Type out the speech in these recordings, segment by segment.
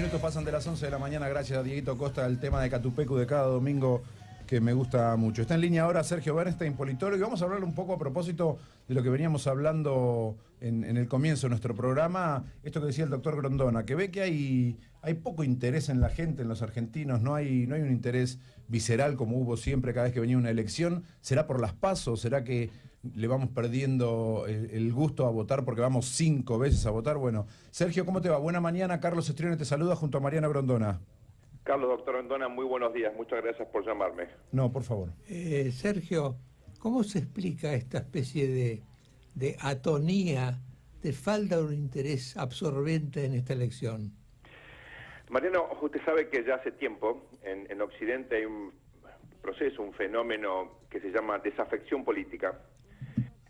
minutos pasan de las 11 de la mañana, gracias a Dieguito Costa, el tema de Catupecu de cada domingo que me gusta mucho. Está en línea ahora Sergio Bernstein, politólogo, y vamos a hablar un poco a propósito de lo que veníamos hablando en el comienzo de nuestro programa, esto que decía el doctor Grondona, que ve que hay poco interés en la gente, en los argentinos, no hay un interés visceral como hubo siempre cada vez que venía una elección. ¿Será por las PASO? ¿Será que le vamos perdiendo el gusto a votar porque vamos 5 veces a votar? Bueno, Sergio, ¿cómo te va? Buena mañana, Carlos Estrione te saluda junto a Mariana Grondona. Carlos, doctor Grondona, muy buenos días, muchas gracias por llamarme. No, por favor. Sergio, ¿cómo se explica esta especie de atonía, de falta de un interés absorbente en esta elección? Mariano, usted sabe que ya hace tiempo en Occidente hay un proceso, un fenómeno que se llama desafección política.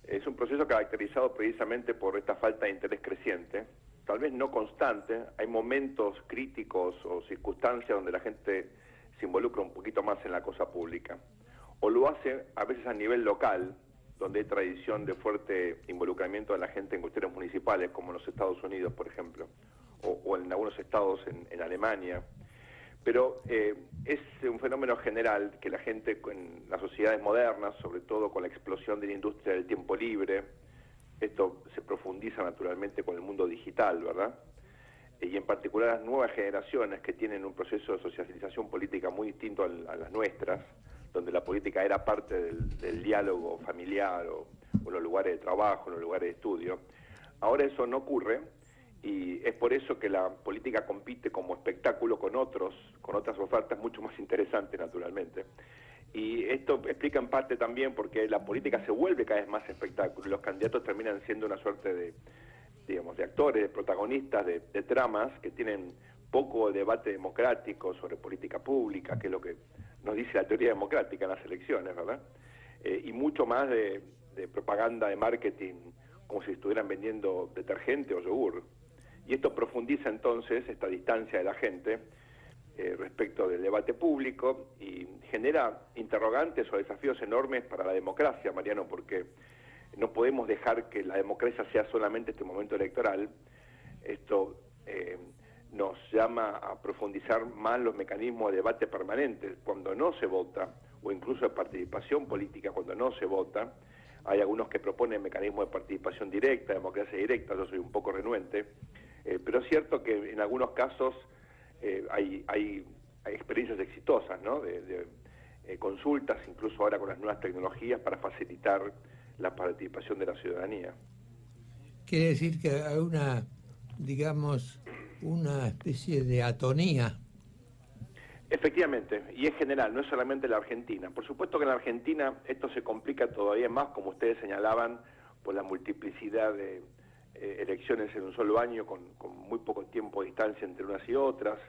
Es un proceso caracterizado precisamente por esta falta de interés creciente, tal vez no constante. Hay momentos críticos o circunstancias donde la gente se involucra un poquito más en la cosa pública. O lo hace a veces a nivel local, donde hay tradición de fuerte involucramiento de la gente en cuestiones municipales, como en los Estados Unidos, por ejemplo, o en algunos estados en Alemania. Pero es un fenómeno general que la gente en las sociedades modernas, sobre todo con la explosión de la industria del tiempo libre, esto se profundiza naturalmente con el mundo digital, ¿verdad? Y en particular las nuevas generaciones que tienen un proceso de socialización política muy distinto a las nuestras, donde la política era parte del diálogo familiar o en los lugares de trabajo, en los lugares de estudio. Ahora eso no ocurre y es por eso que la política compite como espectáculo con otras ofertas mucho más interesantes, naturalmente. Y esto explica en parte también porque la política se vuelve cada vez más espectáculo y los candidatos terminan siendo una suerte de actores, de protagonistas, de tramas que tienen poco debate democrático sobre política pública, que es lo que nos dice la teoría democrática en las elecciones, ¿verdad? Y mucho más de propaganda, de marketing, como si estuvieran vendiendo detergente o yogur. Y esto profundiza entonces esta distancia de la gente respecto del debate público y genera interrogantes o desafíos enormes para la democracia, Mariano, porque no podemos dejar que la democracia sea solamente este momento electoral. Esto nos llama a profundizar más los mecanismos de debate permanente cuando no se vota, o incluso de participación política cuando no se vota. Hay algunos que proponen mecanismos de participación directa, democracia directa, yo soy un poco renuente, pero es cierto que en algunos casos hay experiencias exitosas, ¿no? de consultas, incluso ahora con las nuevas tecnologías, para facilitar la participación de la ciudadanía. Quiere decir que hay una especie de atonía. Efectivamente, y es general, no es solamente la Argentina. Por supuesto que en la Argentina esto se complica todavía más, como ustedes señalaban, por la multiplicidad de elecciones en un solo año, con muy poco tiempo de distancia entre unas y otras,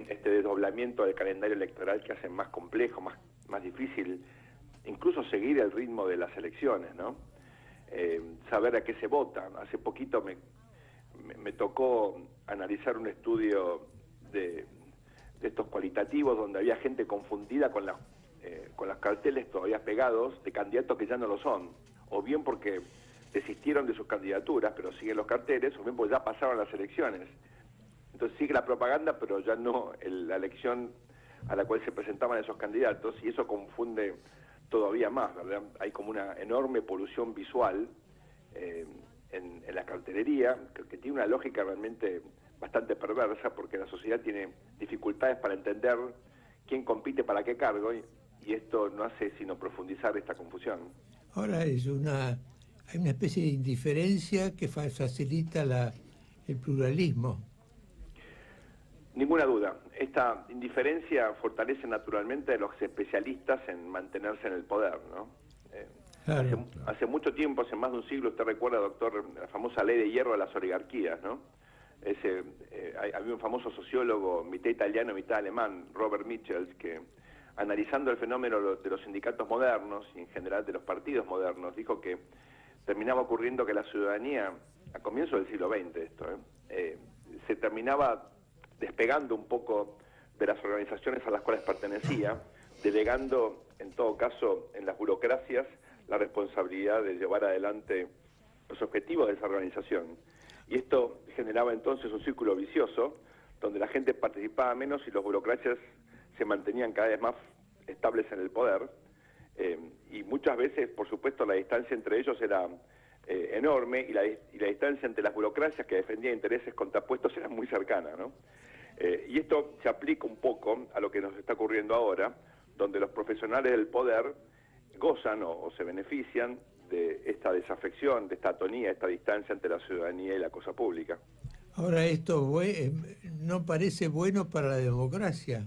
este desdoblamiento del calendario electoral que hace más complejo, más difícil, incluso seguir el ritmo de las elecciones, ¿no? Saber a qué se vota. Hace poquito me tocó analizar un estudio de estos cualitativos donde había gente confundida con las carteles todavía pegados de candidatos que ya no lo son, o bien porque desistieron de sus candidaturas pero siguen los carteles, o bien porque ya pasaron las elecciones. Entonces sigue la propaganda pero ya no la elección a la cual se presentaban esos candidatos, y eso confunde todavía más, ¿verdad? Hay como una enorme polución visual en la cartelería que tiene una lógica realmente bastante perversa, porque la sociedad tiene dificultades para entender quién compite para qué cargo, y esto no hace sino profundizar esta confusión. Ahora hay una especie de indiferencia que facilita el pluralismo. Ninguna duda. Esta indiferencia fortalece naturalmente a los especialistas en mantenerse en el poder, ¿no? Claro. Hace mucho tiempo, hace más de un siglo, usted recuerda, doctor, la famosa ley de hierro de las oligarquías, ¿no? Había un famoso sociólogo, mitad italiano, mitad alemán, Robert Michels, que analizando el fenómeno de los sindicatos modernos y en general de los partidos modernos, dijo que terminaba ocurriendo que la ciudadanía, a comienzos del siglo XX se terminaba despegando un poco de las organizaciones a las cuales pertenecía, delegando en todo caso en las burocracias la responsabilidad de llevar adelante los objetivos de esa organización. Y esto generaba entonces un círculo vicioso donde la gente participaba menos y los burocracias se mantenían cada vez más estables en el poder, y muchas veces, por supuesto, la distancia entre ellos era enorme, y la distancia entre las burocracias que defendían intereses contrapuestos era muy cercana, ¿no? Y esto se aplica un poco a lo que nos está ocurriendo ahora, donde los profesionales del poder gozan o se benefician de esta desafección, de esta atonía, de esta distancia entre la ciudadanía y la cosa pública. Ahora, esto no parece bueno para la democracia.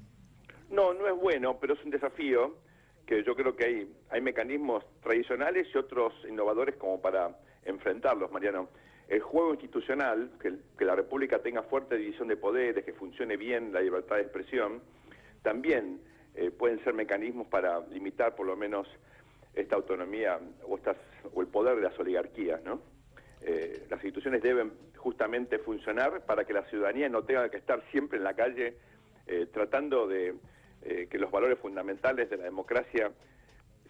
No, no es bueno, pero es un desafío que yo creo que hay mecanismos tradicionales y otros innovadores como para enfrentarlos, Mariano. El juego institucional, que la República tenga fuerte división de poderes, que funcione bien la libertad de expresión, también pueden ser mecanismos para limitar por lo menos esta autonomía o el poder de las oligarquías, ¿no? Las instituciones deben justamente funcionar para que la ciudadanía no tenga que estar siempre en la calle tratando de que los valores fundamentales de la democracia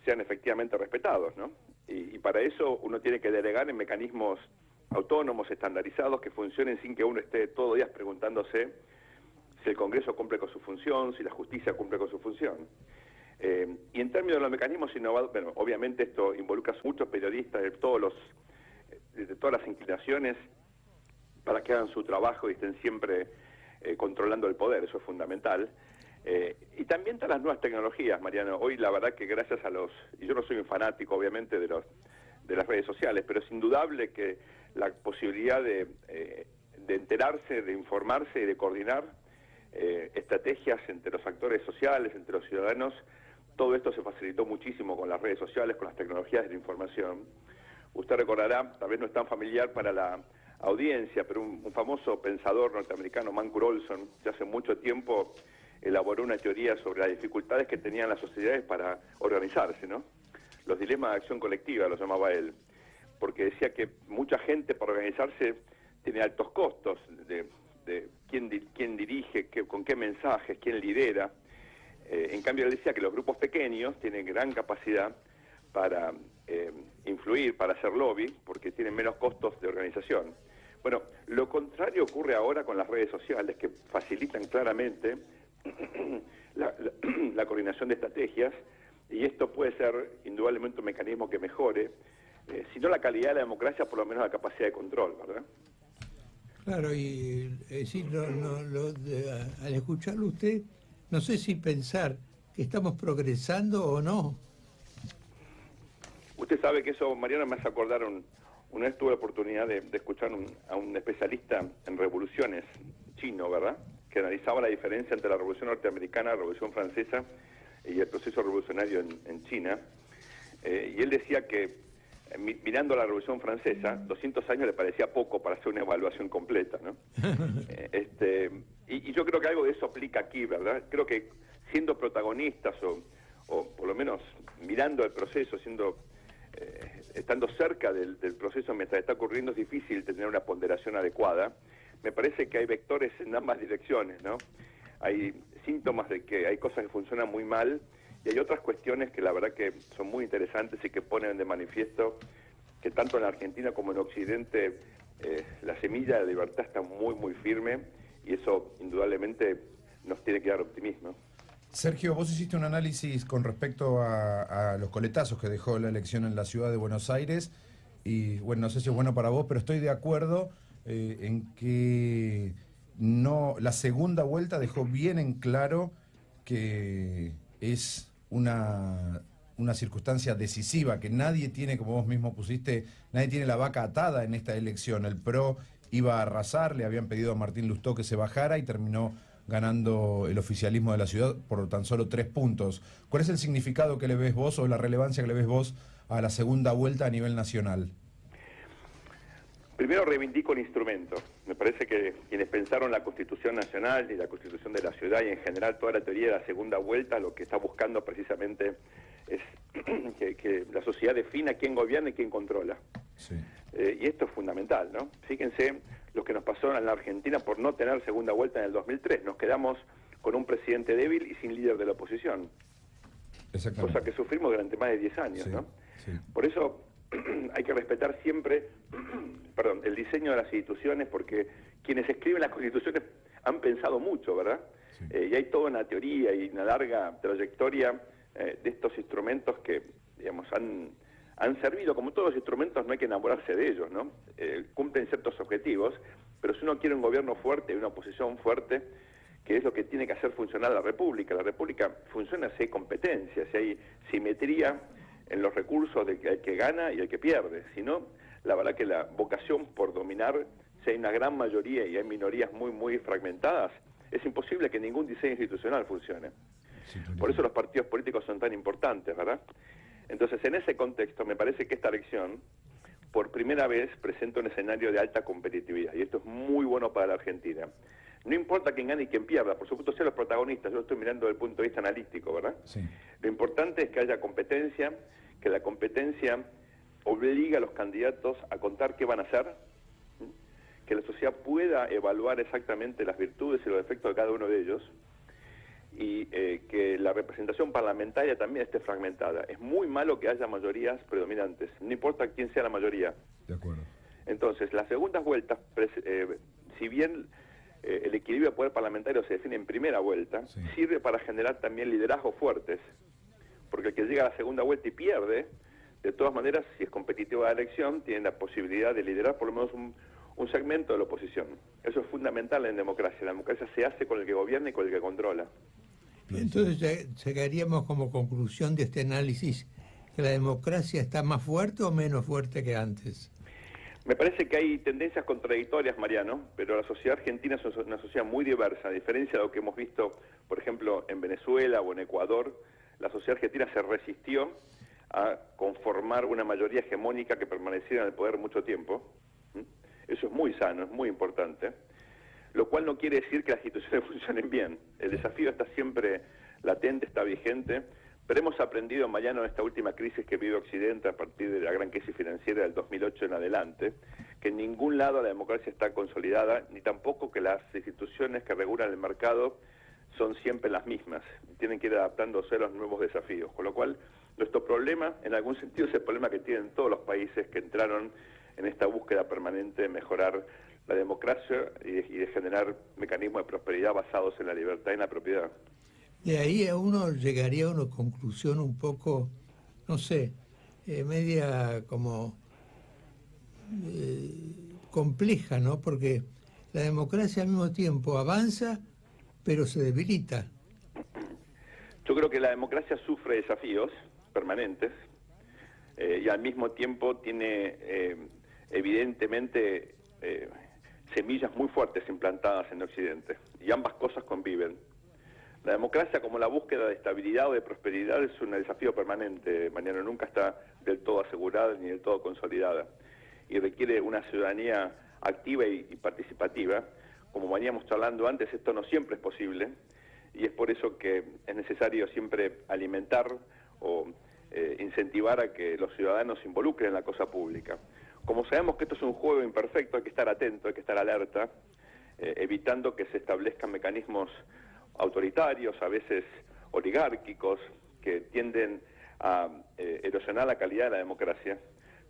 sean efectivamente respetados, ¿no? Y para eso uno tiene que delegar en mecanismos autónomos, estandarizados, que funcionen sin que uno esté todos los días preguntándose si el Congreso cumple con su función, si la justicia cumple con su función. Y en términos de los mecanismos innovadores, bueno, obviamente esto involucra a muchos periodistas de todas las inclinaciones para que hagan su trabajo y estén siempre controlando el poder, eso es fundamental. Y también están las nuevas tecnologías, Mariano. Hoy la verdad que gracias a y yo no soy un fanático obviamente de las redes sociales, pero es indudable que la posibilidad de enterarse, de informarse y de coordinar estrategias entre los actores sociales, entre los ciudadanos, todo esto se facilitó muchísimo con las redes sociales, con las tecnologías de la información. Usted recordará, tal vez no es tan familiar para la audiencia, pero un famoso pensador norteamericano, Mancur Olson, ya hace mucho tiempo elaboró una teoría sobre las dificultades que tenían las sociedades para organizarse, ¿no? Los dilemas de acción colectiva, los llamaba él, porque decía que mucha gente para organizarse tiene altos costos de quién dirige, con qué mensajes, quién lidera. En cambio, él decía que los grupos pequeños tienen gran capacidad para influir, para hacer lobby, porque tienen menos costos de organización. Bueno, lo contrario ocurre ahora con las redes sociales, que facilitan claramente la coordinación de estrategias, y esto puede ser indudablemente un mecanismo que mejore, si no la calidad de la democracia, por lo menos la capacidad de control, ¿verdad? Claro, y al escucharlo usted, no sé si pensar que estamos progresando o no. Usted sabe que eso, Mariano, me hace acordar, una vez tuve la oportunidad de escuchar a un especialista en revoluciones chino, ¿verdad?, que analizaba la diferencia entre la Revolución Norteamericana, la Revolución Francesa y el proceso revolucionario en China. Y él decía que, mirando la Revolución Francesa, 200 años le parecía poco para hacer una evaluación completa, ¿no? Y yo creo que algo de eso aplica aquí, ¿verdad? Creo que siendo protagonistas o por lo menos mirando el proceso, estando cerca del proceso mientras está ocurriendo, es difícil tener una ponderación adecuada. Me parece que hay vectores en ambas direcciones, ¿no? Hay síntomas de que hay cosas que funcionan muy mal y hay otras cuestiones que la verdad que son muy interesantes y que ponen de manifiesto que tanto en la Argentina como en Occidente la semilla de libertad está muy, muy firme, y eso indudablemente nos tiene que dar optimismo. Sergio, vos hiciste un análisis con respecto a los coletazos que dejó la elección en la ciudad de Buenos Aires, y bueno, no sé si es bueno para vos, pero estoy de acuerdo en que la segunda vuelta dejó bien en claro que es una circunstancia decisiva, que nadie tiene, como vos mismo pusiste, nadie tiene la vaca atada en esta elección. El PRO iba a arrasar, le habían pedido a Martín Lustó que se bajara y terminó ganando el oficialismo de la ciudad por tan solo 3 puntos. ¿Cuál es el significado que le ves vos o la relevancia que le ves vos a la segunda vuelta a nivel nacional? Primero reivindico el instrumento. Me parece que quienes pensaron la Constitución Nacional y la Constitución de la ciudad y en general toda la teoría de la segunda vuelta, lo que está buscando precisamente es que la sociedad defina quién gobierna y quién controla. Sí. Y esto es fundamental, ¿no? Fíjense lo que nos pasó en la Argentina por no tener segunda vuelta en el 2003. Nos quedamos con un presidente débil y sin líder de la oposición. Cosa que sufrimos durante más de 10 años, sí, ¿no? Sí. Por eso hay que respetar siempre el diseño de las instituciones, porque quienes escriben las constituciones han pensado mucho, ¿verdad? Sí. Y hay toda una teoría y una larga trayectoria de estos instrumentos que, digamos, han servido. Como todos los instrumentos, no hay que enamorarse de ellos, ¿no? Cumplen ciertos objetivos, pero si uno quiere un gobierno fuerte y una oposición fuerte, que es lo que tiene que hacer funcionar la República funciona si hay competencia, si hay simetría en los recursos del que gana y el que pierde. Si no, la verdad que la vocación por dominar, si hay una gran mayoría y hay minorías muy, muy fragmentadas, es imposible que ningún diseño institucional funcione. Sí, por eso los partidos políticos son tan importantes, ¿verdad? Entonces, en ese contexto, me parece que esta elección, por primera vez, presenta un escenario de alta competitividad, y esto es muy bueno para la Argentina. No importa quién gane y quién pierda, por supuesto sean los protagonistas, yo lo estoy mirando desde el punto de vista analítico, ¿verdad? Sí. Lo importante es que haya competencia, que la competencia obliga a los candidatos a contar qué van a hacer, que la sociedad pueda evaluar exactamente las virtudes y los defectos de cada uno de ellos, y que la representación parlamentaria también esté fragmentada. Es muy malo que haya mayorías predominantes, no importa quién sea la mayoría. De acuerdo. Entonces, las segundas vueltas, si bien el equilibrio de poder parlamentario se define en primera vuelta, sí, sirve para generar también liderazgos fuertes, porque el que llega a la segunda vuelta y pierde, de todas maneras, si es competitiva la elección, tiene la posibilidad de liderar por lo menos un segmento de la oposición. Eso es fundamental en democracia. La democracia se hace con el que gobierna y con el que controla. Entonces, llegaríamos como conclusión de este análisis que la democracia está más fuerte o menos fuerte que antes. Me parece que hay tendencias contradictorias, Mariano, pero la sociedad argentina es una sociedad muy diversa. A diferencia de lo que hemos visto, por ejemplo, en Venezuela o en Ecuador, la sociedad argentina se resistió a conformar una mayoría hegemónica que permaneciera en el poder mucho tiempo. Eso es muy sano, es muy importante. Lo cual no quiere decir que las instituciones funcionen bien. El desafío está siempre latente, está vigente, pero hemos aprendido, Mariano, en esta última crisis que vive Occidente a partir de la gran crisis financiera del 2008 en adelante, que en ningún lado la democracia está consolidada, ni tampoco que las instituciones que regulan el mercado son siempre las mismas. Tienen que ir adaptándose a los nuevos desafíos. Con lo cual, nuestro problema, en algún sentido, es el problema que tienen todos los países que entraron en esta búsqueda permanente de mejorar la democracia y de generar mecanismos de prosperidad basados en la libertad y en la propiedad. De ahí a uno llegaría a una conclusión un poco, no sé, media como compleja, ¿no? Porque la democracia al mismo tiempo avanza, pero se debilita. Yo creo que la democracia sufre desafíos permanentes y al mismo tiempo tiene evidentemente semillas muy fuertes implantadas en Occidente, y ambas cosas conviven. La democracia, como la búsqueda de estabilidad o de prosperidad, es un desafío permanente, Mariano, nunca está del todo asegurada ni del todo consolidada, y requiere una ciudadanía activa y participativa. Como veníamos charlando antes, esto no siempre es posible, y es por eso que es necesario siempre alimentar o incentivar a que los ciudadanos se involucren en la cosa pública. Como sabemos que esto es un juego imperfecto, hay que estar atento, hay que estar alerta, evitando que se establezcan mecanismos autoritarios, a veces oligárquicos, que tienden a erosionar la calidad de la democracia.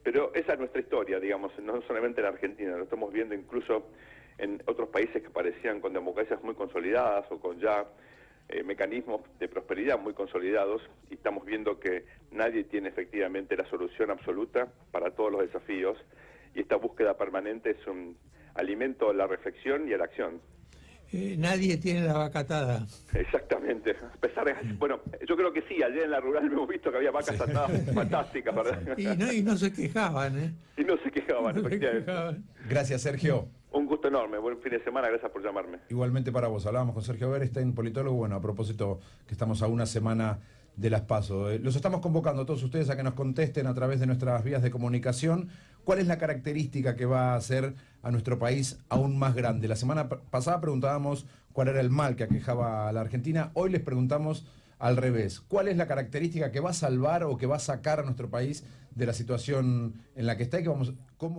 Pero esa es nuestra historia, digamos, no solamente en Argentina, lo estamos viendo incluso en otros países que parecían con democracias muy consolidadas o con ya mecanismos de prosperidad muy consolidados, y estamos viendo que nadie tiene efectivamente la solución absoluta para todos los desafíos, y esta búsqueda permanente es un alimento a la reflexión y a la acción. Nadie tiene la vaca atada. Exactamente. A pesar de, bueno, yo creo que sí, ayer en la rural hemos visto que había vacas atadas fantásticas, ¿verdad? Y no se quejaban, ¿eh? Y no se quejaban, No se efectivamente. quejaban. Gracias, Sergio. Un gusto enorme, buen fin de semana, gracias por llamarme. Igualmente para vos. Hablábamos con Sergio Bernstein, politólogo. Bueno, a propósito que estamos a una semana de las PASO. Los estamos convocando a todos ustedes a que nos contesten a través de nuestras vías de comunicación cuál es la característica que va a hacer a nuestro país aún más grande. La semana pasada preguntábamos cuál era el mal que aquejaba a la Argentina. Hoy les preguntamos al revés. ¿Cuál es la característica que va a salvar o que va a sacar a nuestro país de la situación en la que está y que cómo